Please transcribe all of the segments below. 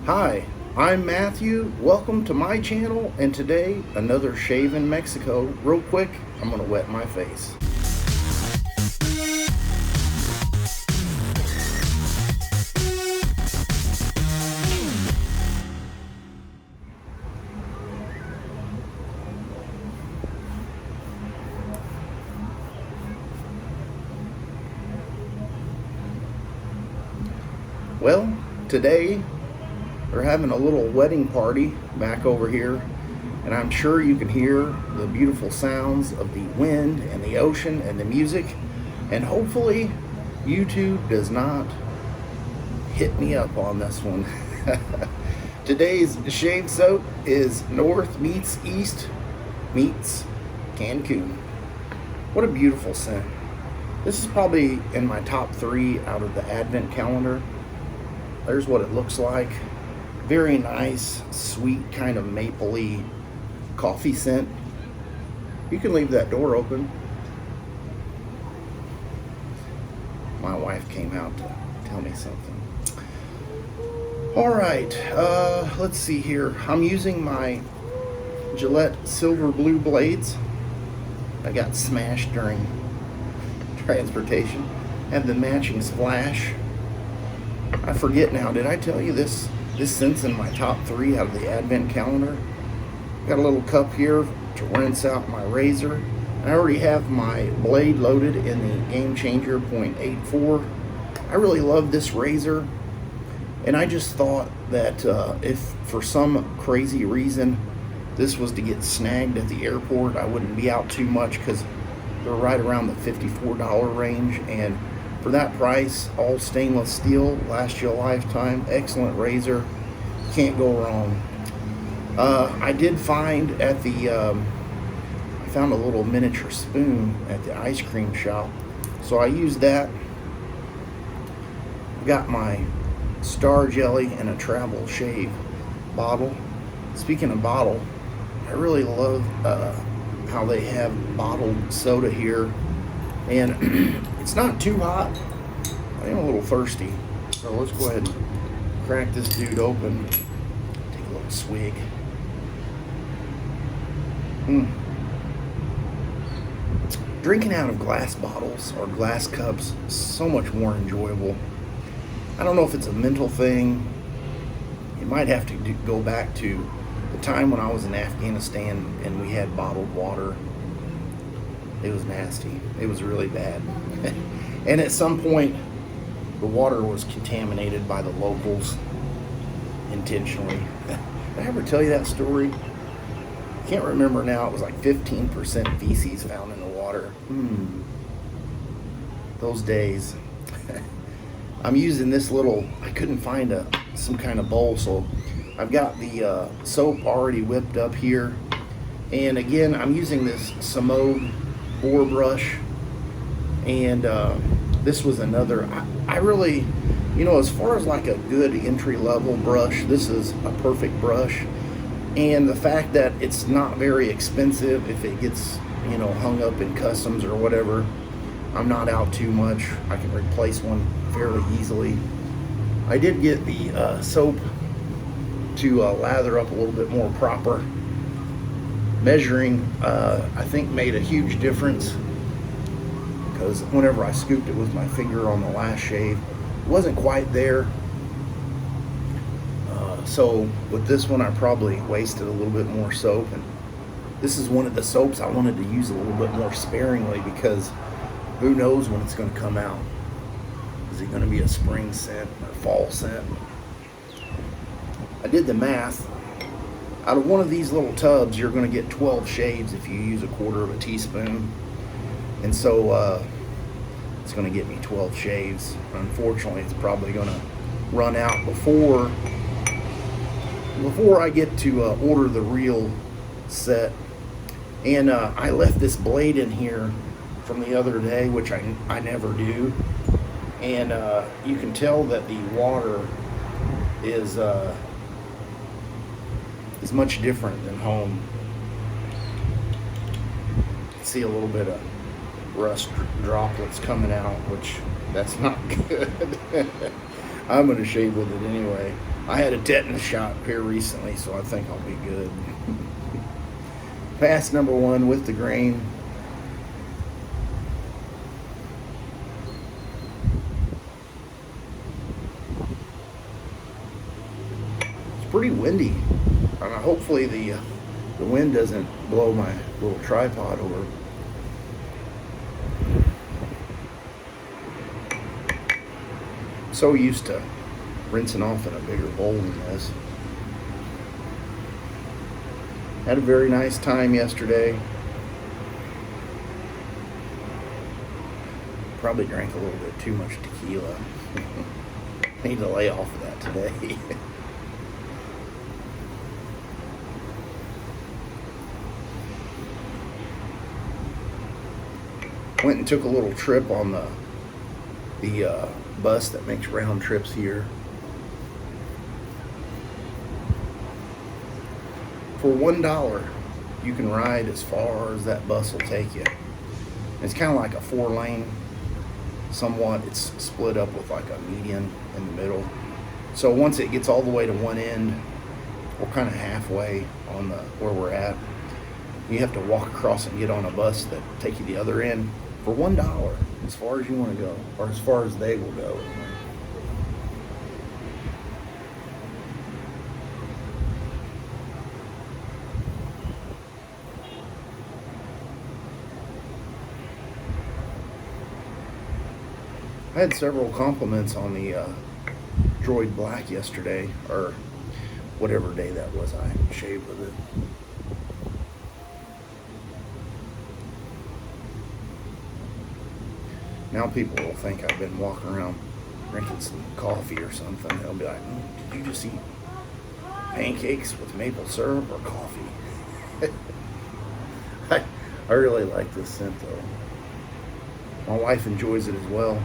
Hi, I'm Matthew. Welcome to my channel, and today another shave in Mexico. Real quick, I'm gonna wet my face. Well, today we're having a little wedding party back over here, and I'm sure you can hear the beautiful sounds of the wind and the ocean and the music, and hopefully YouTube does not hit me up on this one. Today's shave soap is North meets East meets Cancun. What a beautiful scent. This is probably in my top 3 out of the advent calendar. There's what it looks like. Very nice, sweet, kind of mapley coffee scent. You can leave that door open. My wife came out to tell me something. All right, let's see here. I'm using my Gillette silver blue blades. I got smashed during transportation. And the Matching Splash. I forget now, did I tell you this scent's in my top 3 out of the advent calendar? Got a little cup here to rinse out my razor. I already have my blade loaded in the GameChanger 0.84. I really love this razor, and I just thought that if for some crazy reason this was to get snagged at the airport, I wouldn't be out too much, because they're right around the $54 range, and for that price, all stainless steel, lasts you a lifetime. Excellent razor, can't go wrong. I did find at the, I found a little miniature spoon at the ice cream shop, so I used that. Got my Star Jelly and a travel shave bottle. Speaking of bottle, I really love how they have bottled soda here, and it's not too hot. I am a little thirsty, so let's go ahead and crack this dude open. Take a little swig. Drinking out of glass bottles or glass cups is so much more enjoyable. I don't know if it's a mental thing. You might have to go back to the time when I was in Afghanistan and we had bottled water. It was nasty. It was really bad. And at some point, the water was contaminated by the locals intentionally. Did I ever tell you that story? I can't remember now. It was like 15% feces found in the water. Those days. I'm using this little, I couldn't find some kind of bowl, so I've got the soap already whipped up here. And again, I'm using this Semouge Boar brush, and this was another, I really, you know, as far as like a good entry-level brush, this is a perfect brush. And the fact that it's not very expensive, if it gets, you know, hung up in customs or whatever, I'm not out too much. I can replace one fairly easily. I did get the soap to lather up a little bit more proper. Measuring, I think, made a huge difference, because whenever I scooped it with my finger on the last shave, it wasn't quite there. So with this one, I probably wasted a little bit more soap, and this is one of the soaps I wanted to use a little bit more sparingly, because who knows when it's going to come out. Is it going to be a spring scent or fall scent? I did the math. Out of one of these little tubs, you're going to get 12 shaves if you use 1/4 of a teaspoon. And so it's going to get me 12 shaves. Unfortunately, it's probably going to run out before I get to order the real set. And I left this blade in here from the other day, which I never do. And you can tell that the water is much different than home. See a little bit of rust droplets coming out, which that's not good. I'm going to shave with it anyway. I had a tetanus shot here recently, so I think I'll be good. Pass number 1 with the grain. It's pretty windy. Hopefully the wind doesn't blow my little tripod over. So used to rinsing off in a bigger bowl than this. Had a very nice time yesterday. Probably drank a little bit too much tequila. Need to lay off of that today. Went and took a little trip on the bus that makes round trips here. For $1, you can ride as far as that bus will take you. It's kind of like a 4-lane. Somewhat, it's split up with like a median in the middle. So once it gets all the way to one end, we're kind of halfway on where we're at. You have to walk across and get on a bus that take you the other end for $1, as far as you want to go, or as far as they will go. I had several compliments on the Droid Black yesterday, or whatever day that was I shaved with it. Now people will think I've been walking around drinking some coffee or something. They'll be like, did you just eat pancakes with maple syrup or coffee? I really like this scent though. My wife enjoys it as well.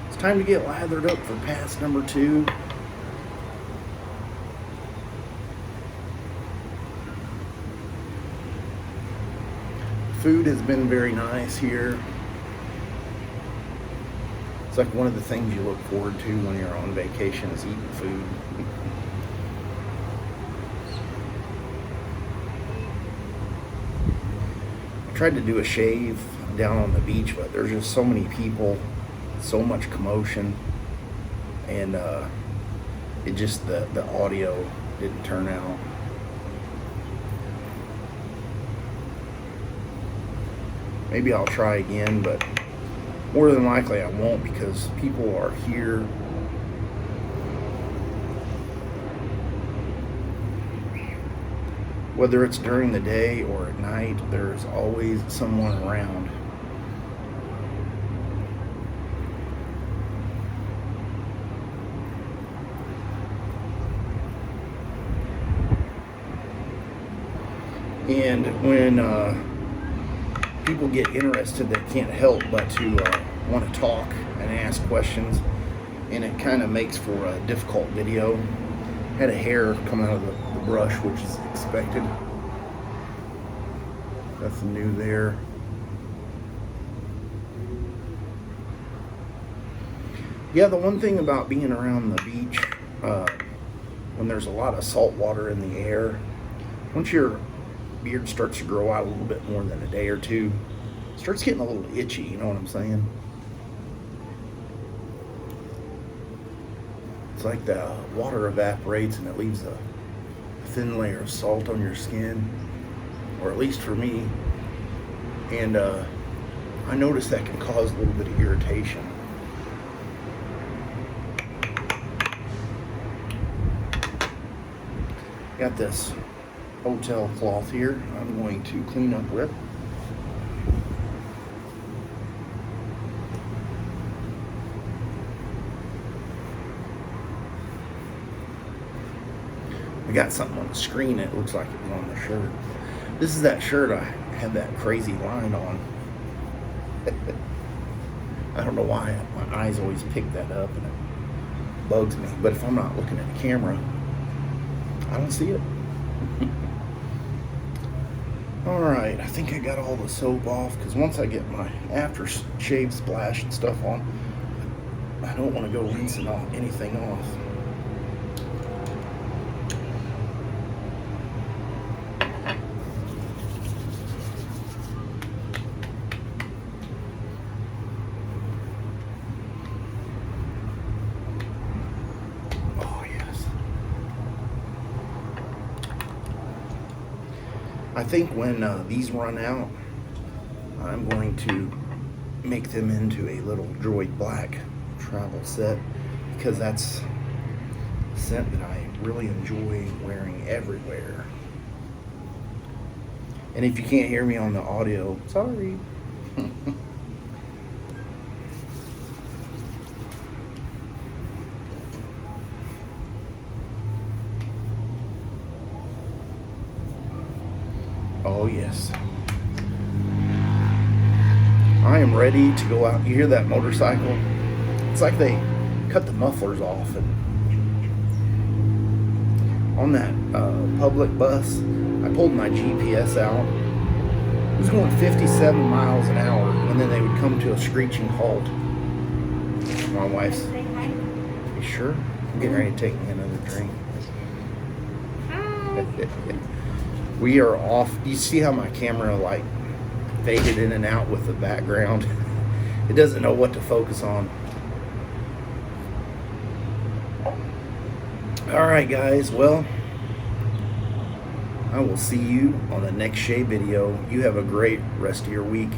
It's time to get lathered up for pass number 2. Food has been very nice here. It's like one of the things you look forward to when you're on vacation is eating food. I tried to do a shave down on the beach, but there's just so many people, so much commotion, and it just, the audio didn't turn out. Maybe I'll try again, but more than likely I won't, because people are here. Whether it's during the day or at night, there's always someone around. And when people get interested, they can't help but to want to talk and ask questions, and it kind of makes for a difficult video. Had a hair come out of the brush, which is expected. Nothing new there. Yeah, the one thing about being around the beach, when there's a lot of salt water in the air, once your beard starts to grow out a little bit more than a day or two, it starts getting a little itchy, you know what I'm saying? It's like the water evaporates and it leaves a thin layer of salt on your skin, or at least for me. And I noticed that can cause a little bit of irritation. Got this hotel cloth here I'm going to clean up with. I got something on the screen that looks like it was on the shirt. This is that shirt I had that crazy line on. I don't know why my eyes always pick that up and it bugs me, but if I'm not looking at the camera, I don't see it. Alright, I think I got all the soap off, because once I get my aftershave splash and stuff on, I don't want to go rinsing anything off. I think when these run out, I'm going to make them into a little Droid Black travel set, because that's a scent that I really enjoy wearing everywhere. And if you can't hear me on the audio, sorry. Oh yes. I am ready to go out. You hear that motorcycle? It's like they cut the mufflers off. And on that public bus, I pulled my GPS out. It was going 57 miles an hour, and then they would come to a screeching halt. My wife's, you sure? I'm getting ready to take me another drink. We are off. You see how my camera like faded in and out with the background? It doesn't know what to focus on. Alright guys, well, I will see you on the next shave video. You have a great rest of your week.